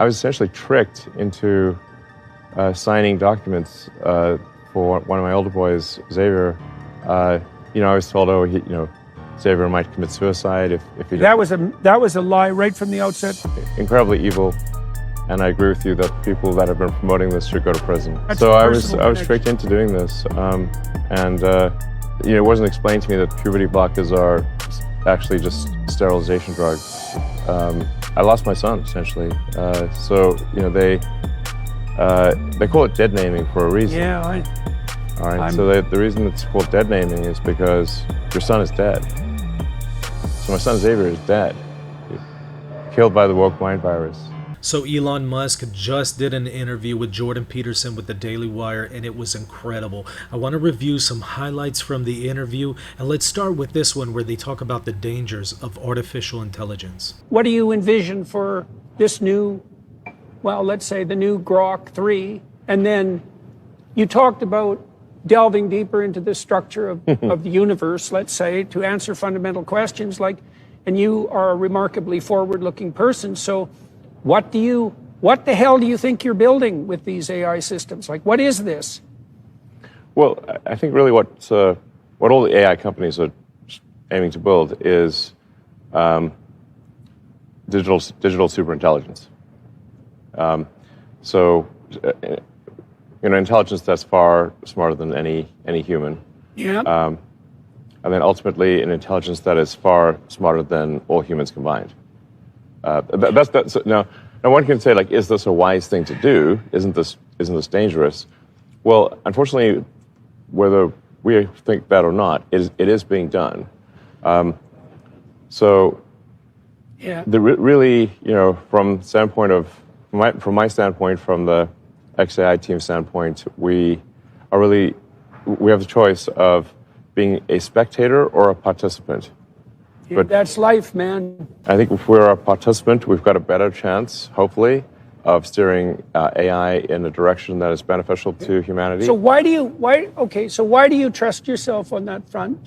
I was essentially tricked into signing documents for one of my older boys, Xavier. I was told, Xavier might commit suicide if he that was a lie right from the outset. Incredibly evil, and I agree with you that people that have been promoting this should go to prison. That's so I was tricked into doing this, it wasn't explained to me that puberty blockers are actually just sterilization drugs. I lost my son essentially, they call it dead naming for a reason. Yeah, All right. So the reason it's called dead naming is because your son is dead. So my son Xavier is dead, killed by the woke mind virus. So Elon Musk just did an interview with Jordan Peterson with the Daily Wire, and it was incredible. I want to review some highlights from the interview, and let's start with this one where they talk about the dangers of artificial intelligence. What do you envision for this new, let's say the new Grok 3, and then you talked about delving deeper into the structure of the universe, let's say, to answer fundamental questions, and you are a remarkably forward-looking person, so what the hell do you think you're building with these AI systems? What is this? Well, I think really what all the AI companies are aiming to build is digital superintelligence. Intelligence that's far smarter than any human. Yeah. And then ultimately an intelligence that is far smarter than all humans combined. Now one can say, is this a wise thing to do? Isn't this dangerous? Well, unfortunately, whether we think that or not, it is being done. Yeah. Really, from my standpoint, from the XAI team standpoint, we have the choice of being a spectator or a participant. But that's life, man. I think if we're a participant, we've got a better chance, hopefully, of steering AI in a direction that is beneficial to humanity. So why do you trust yourself on that front?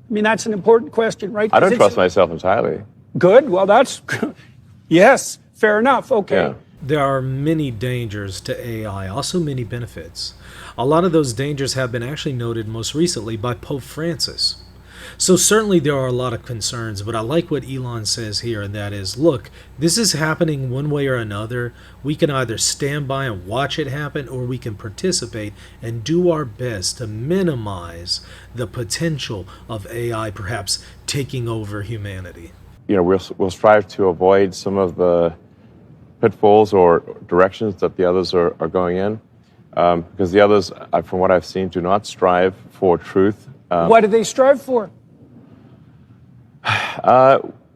That's an important question, right? I don't trust myself entirely. Good. Well, that's yes, fair enough. Okay. Yeah. There are many dangers to AI, also many benefits. A lot of those dangers have been actually noted most recently by Pope Francis. So certainly there are a lot of concerns, but I like what Elon says here, and that is, look, this is happening one way or another. We can either stand by and watch it happen, or we can participate and do our best to minimize the potential of AI perhaps taking over humanity. We'll strive to avoid some of the pitfalls or directions that the others are going in, because the others, from what I've seen, do not strive for truth. What do they strive for?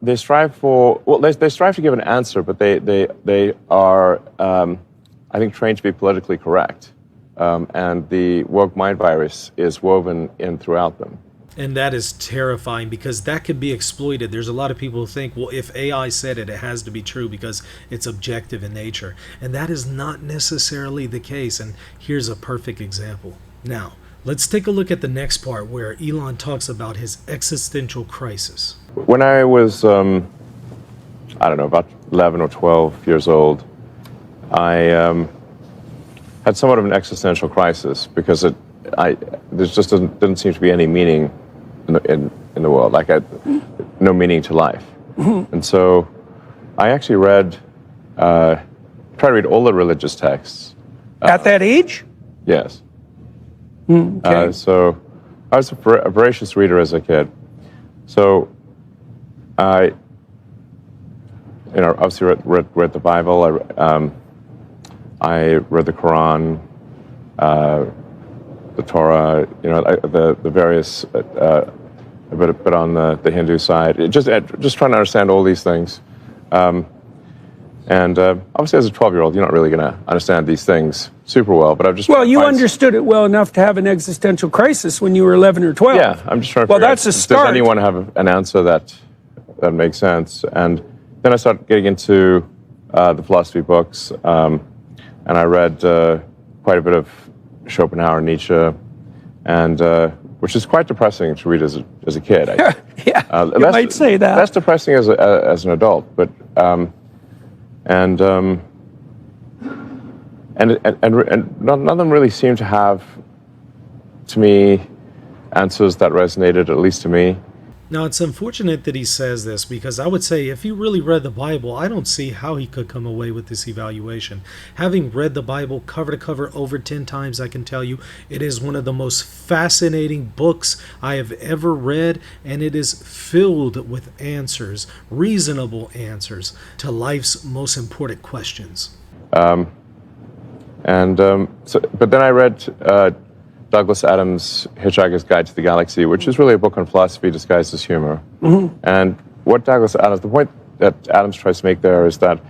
They strive for, they strive to give an answer, but they are, I think, trained to be politically correct. And the woke mind virus is woven in throughout them. And that is terrifying because that could be exploited. There's a lot of people who think, well, if AI said it, it has to be true because it's objective in nature. And that is not necessarily the case. And here's a perfect example. Now, let's take a look at the next part where Elon talks about his existential crisis. When I was, about 11 or 12 years old, I had somewhat of an existential crisis because there just didn't seem to be any meaning in the world, no meaning to life. And so I actually tried to read all the religious texts. At that age? Yes. Okay. So I was a voracious reader as a kid. So I, obviously read the Bible. I read the Quran, the Torah. The various a bit on the Hindu side. Just trying to understand all these things. And obviously, as a 12-year-old, you're not really going to understand these things super well. But I've just you understood it well enough to have an existential crisis when you were 11 or 12. Yeah, I'm just trying to figure that's out, a start. Does anyone have an answer that makes sense? And then I started getting into the philosophy books, and I read quite a bit of Schopenhauer and Nietzsche, and which is quite depressing to read as a kid. You might say that. That's depressing as an adult, but and none of them really seem to have, to me, answers that resonated, at least to me. Now, it's unfortunate that he says this because I would say if he really read the Bible, I don't see how he could come away with this evaluation. Having read the Bible cover to cover over 10 times, I can tell you it is one of the most fascinating books I have ever read, and it is filled with answers, reasonable answers to life's most important questions. But then I read Douglas Adams' Hitchhiker's Guide to the Galaxy, which is really a book on philosophy disguised as humor. Mm-hmm. And what the point that Adams tries to make there is that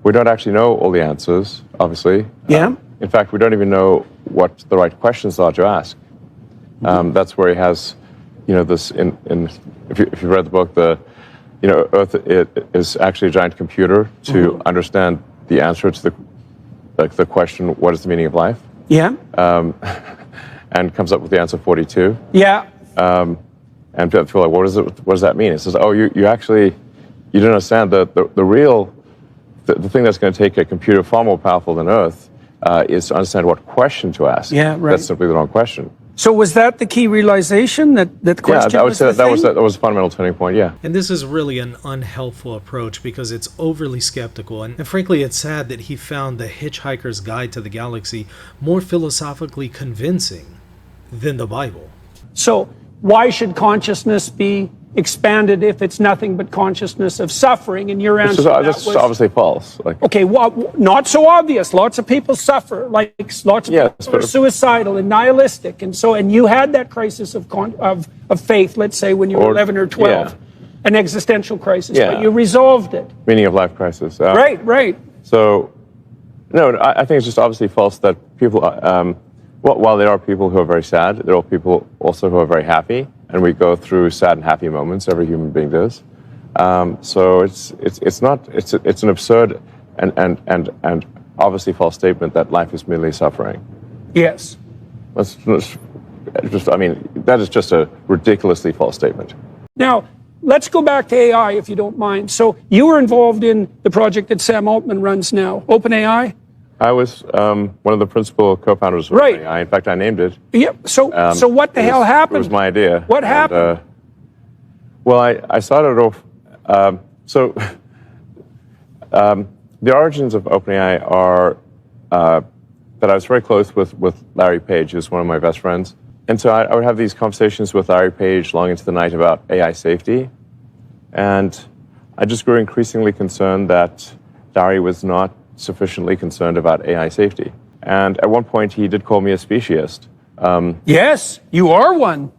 we don't actually know all the answers, obviously. Yeah. In fact, we don't even know what the right questions are to ask. That's where he has, this if you read the book, Earth is actually a giant computer to understand the answer to the question, what is the meaning of life? Yeah. And comes up with the answer 42. Yeah. And people are like, what does that mean? It says, oh, you don't understand the thing that's going to take a computer far more powerful than Earth is to understand what question to ask. Yeah, right. That's simply the wrong question. So was that the key realization, that the question I would say that was a fundamental turning point, yeah. And this is really an unhelpful approach because it's overly skeptical. And frankly, it's sad that he found the Hitchhiker's Guide to the Galaxy more philosophically convincing than the Bible. So why should consciousness be expanded if it's nothing but consciousness of suffering? And your answer That's obviously false. Okay, well, not so obvious. Lots of people suffer, lots of people are suicidal and nihilistic, and you had that crisis of faith, let's say, when you were 11 or 12, an existential crisis, but you resolved it. Meaning of life crisis. Right. So, no, I think it's just obviously false that people, while there are people who are very sad, there are people also who are very happy. And we go through sad and happy moments. Every human being does. So it's an absurd and obviously false statement that life is merely suffering. Yes. That is just a ridiculously false statement. Now, let's go back to AI, if you don't mind. So you were involved in the project that Sam Altman runs now, OpenAI. I was one of the principal co-founders of OpenAI. In fact, I named it. Yeah. So what the hell happened? It was my idea. What happened? I started off. The origins of OpenAI are that I was very close with Larry Page, who's one of my best friends, and so I would have these conversations with Larry Page long into the night about AI safety, and I just grew increasingly concerned that Larry was not sufficiently concerned about AI safety. And at one point, he did call me a speciesist. Yes, you are one.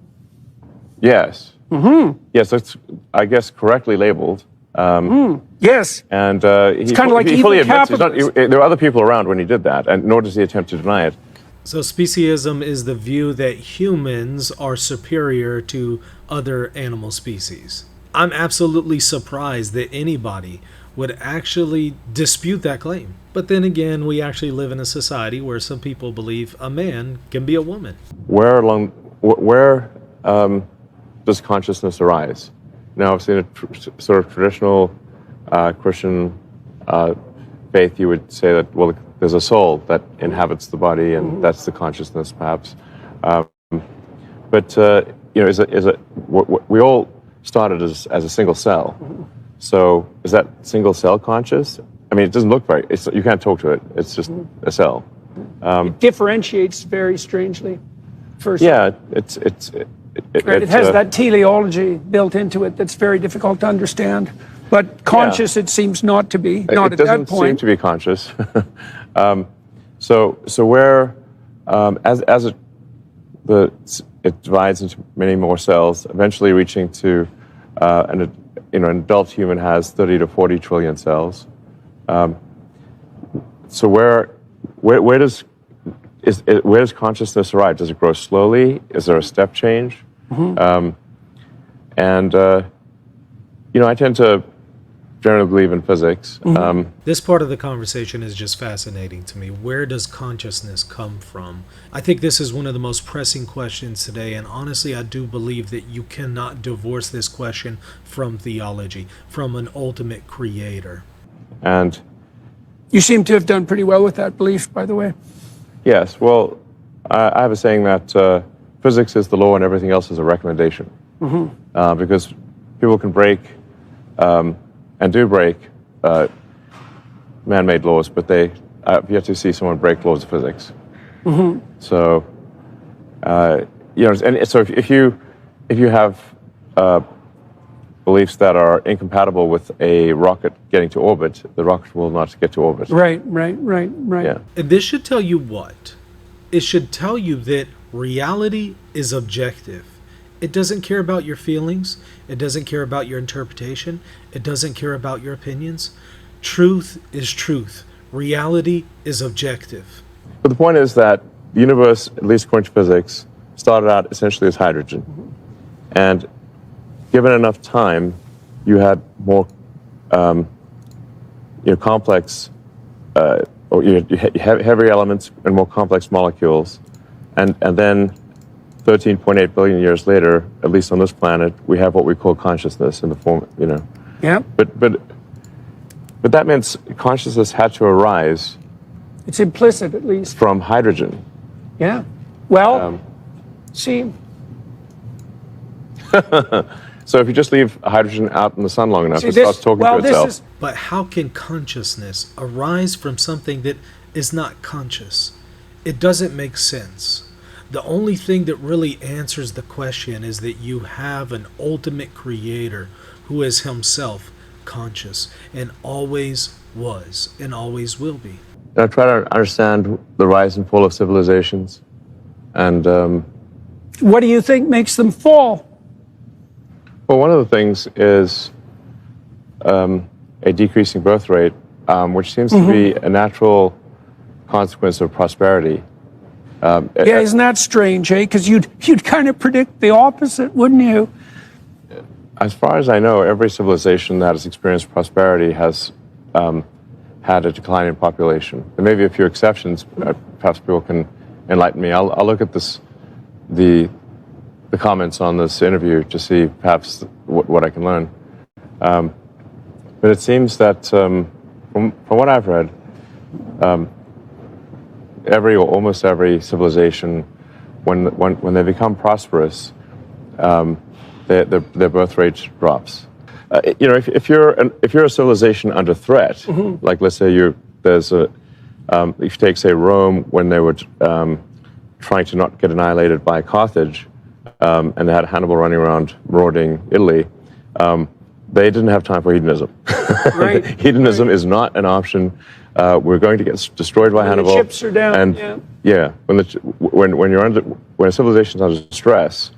Yes. Mm-hmm. Yes, that's, I guess, correctly labeled. Yes. And it's kind of like he fully admits there were other people around when he did that, and nor does he attempt to deny it. So speciesism is the view that humans are superior to other animal species. I'm absolutely surprised that anybody would actually dispute that claim. But then again, we actually live in a society where some people believe a man can be a woman. Where does consciousness arise? Now, obviously, in a sort of traditional Christian faith, you would say that, well, there's a soul that inhabits the body, and that's the consciousness, perhaps. We all started as a single cell. So is that single cell conscious? I mean, it doesn't look very. You can't talk to it. It's just a cell. It differentiates very strangely. It has that teleology built into it that's very difficult to understand. But conscious, it seems not to be. Not at that point. It doesn't seem to be conscious. So where, it divides into many more cells, eventually reaching to an adult human has 30 to 40 trillion cells. So where does consciousness arrive? Does it grow slowly? Is there a step change? Mm-hmm. I tend to generally believe in physics. Mm-hmm. This part of the conversation is just fascinating to me. Where does consciousness come from? I think this is one of the most pressing questions today, and honestly, I do believe that you cannot divorce this question from theology, from an ultimate creator. And You seem to have done pretty well with that belief, by the way. Yes, well, I have a saying that physics is the law and everything else is a recommendation. Because people can break, and do break, man-made laws, but I've yet to see someone break laws of physics. So, and so if you have beliefs that are incompatible with a rocket getting to orbit, the rocket will not get to orbit. Right. Yeah. And this should tell you what? It should tell you that reality is objective. It doesn't care about your feelings. It doesn't care about your interpretation. It doesn't care about your opinions. Truth is truth. Reality is objective. But the point is that the universe, at least according to physics, started out essentially as hydrogen. And given enough time, you had more complex, or you had heavy elements and more complex molecules. And then 13.8 billion years later, at least on this planet, we have what we call consciousness in the form, Yeah. But that means consciousness had to arise It's implicit, at least. from hydrogen. Yeah. Well, see, So if you just leave hydrogen out in the sun long enough, See, it this- starts talking well, to this itself. is- But how can consciousness arise from something that is not conscious? It doesn't make sense. The only thing that really answers the question is that you have an ultimate creator who is himself conscious and always was and always will be. I try to understand the rise and fall of civilizations, and what do you think makes them fall? well, one of the things is a decreasing birth rate, which seems to be a natural consequence of prosperity. Yeah, isn't that strange, eh? Because you'd kind of predict the opposite, wouldn't you? As far as I know, every civilization that has experienced prosperity has had a decline in population. There may be a few exceptions. Perhaps people can enlighten me. I'll look at the comments on this interview to see perhaps what I can learn. But it seems that from what I've read, every or almost every civilization, when they become prosperous, their birth rate drops. If you're a civilization under threat, like let's say if you take say Rome when they were trying to not get annihilated by Carthage, and they had Hannibal running around marauding Italy, they didn't have time for hedonism. Right. Hedonism is not an option. We're going to get destroyed by Hannibal. The chips are down. And when a civilization is under stress,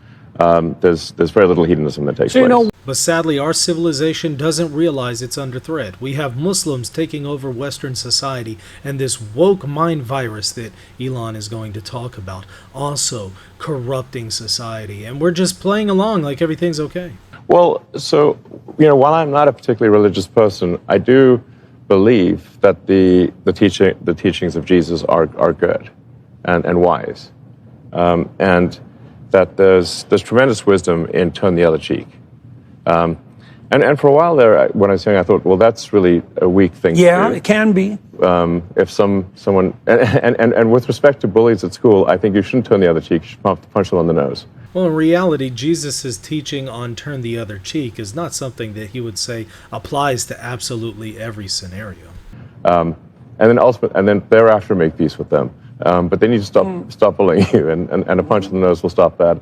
there's very little hedonism that takes place. But sadly, our civilization doesn't realize it's under threat. We have Muslims taking over Western society, and this woke mind virus that Elon is going to talk about, also corrupting society. And we're just playing along like everything's okay. Well, so, while I'm not a particularly religious person, I do believe that the teachings of Jesus are good and wise. And that there's tremendous wisdom in turn the other cheek. And for a while there, when I was young, I thought, well, that's really a weak thing Yeah, to do. it can be. If someone and with respect to bullies at school, I think you shouldn't turn the other cheek. You should punch them on the nose. Well, in reality, Jesus' teaching on turn the other cheek is not something that he would say applies to absolutely every scenario. And then thereafter make peace with them. But they need to stop bullying you, and a punch in the nose will stop that.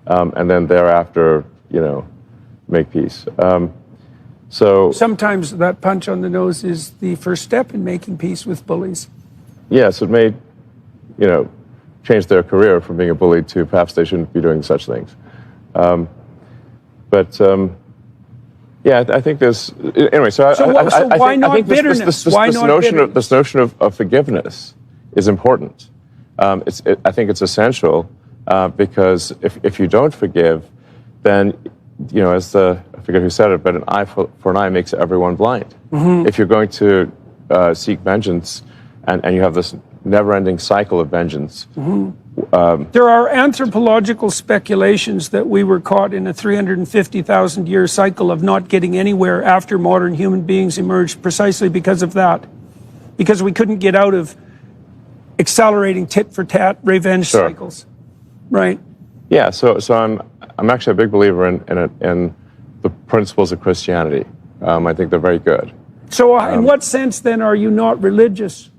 And then thereafter, make peace. So Sometimes that punch on the nose is the first step in making peace with bullies. yes, it may, change their career from being a bully to perhaps they shouldn't be doing such things. I think there's anyway. So why not I think bitterness? This notion of forgiveness is important. I think it's essential because if you don't forgive, then as I forget who said it, but an eye for an eye makes everyone blind. If you're going to seek vengeance, and you have this never-ending cycle of vengeance. There are anthropological speculations that we were caught in a 350,000-year cycle of not getting anywhere after modern human beings emerged precisely because of that. because we couldn't get out of accelerating tit-for-tat revenge Sure. cycles, right? Yeah, so I'm actually a big believer in the principles of Christianity. I think they're very good. So in what sense, then, are you not religious?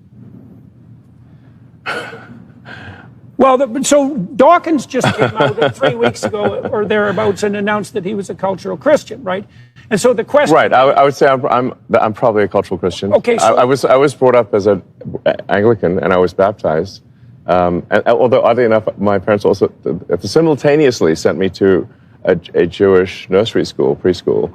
Well, so Dawkins just came out 3 weeks ago or thereabouts and announced that he was a cultural Christian, right? And so the question... Right, I would say I'm probably a cultural Christian. Okay, so... I was brought up as an Anglican, and I was baptized. And although, oddly enough, my parents also simultaneously sent me to a Jewish nursery school, preschool.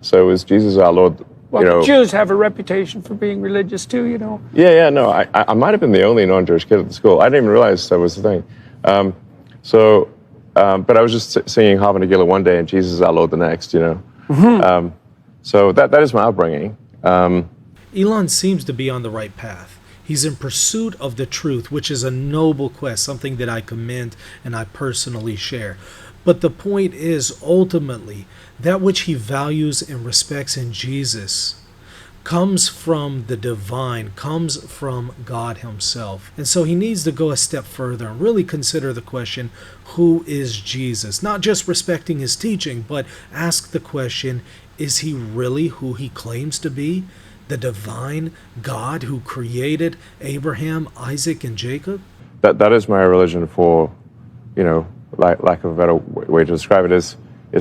So it was Jesus our Lord. Well, the Jews have a reputation for being religious too, you know. Yeah, no, I might have been the only non-Jewish kid at the school. I didn't even realize that was the thing. But I was just singing Harvard Nagila one day and Jesus our Lord the next, you know. Mm-hmm. So that is my upbringing. Elon seems to be on the right path. He's in pursuit of the truth, which is a noble quest, something that I commend and I personally share. But the point is, ultimately, that which he values and respects in Jesus comes from the divine, comes from God himself. And so he needs to go a step further and really consider the question, who is Jesus? Not just respecting his teaching, but ask the question, is he really who he claims to be? The divine God who created Abraham, Isaac, and Jacob? That is my religion for, lack of a better way to describe it is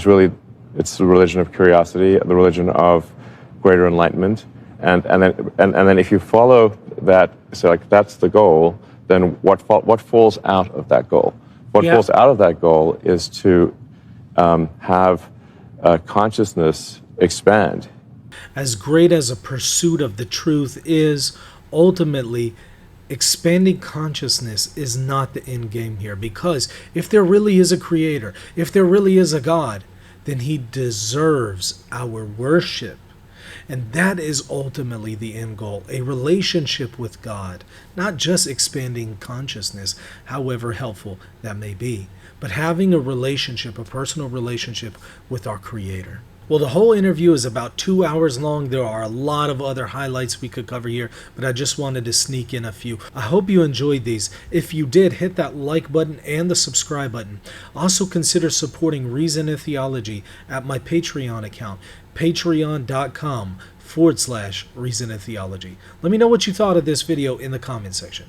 really, it's the religion of curiosity, the religion of greater enlightenment. And then if you follow that, so like that's the goal, then what falls out of that goal? What falls out of that goal is to have consciousness expand. As great as a pursuit of the truth is, ultimately, expanding consciousness is not the end game here. Because if there really is a creator, if there really is a God, then he deserves our worship. And that is ultimately the end goal, a relationship with God, not just expanding consciousness, however helpful that may be, but having a relationship, a personal relationship with our Creator. Well, the whole interview is about 2 hours long. There are a lot of other highlights we could cover here, but I just wanted to sneak in a few. I hope you enjoyed these. If you did, hit that like button and the subscribe button. Also consider supporting Reason and Theology at my Patreon account, patreon.com/Reason and Theology. Let me know what you thought of this video in the comment section.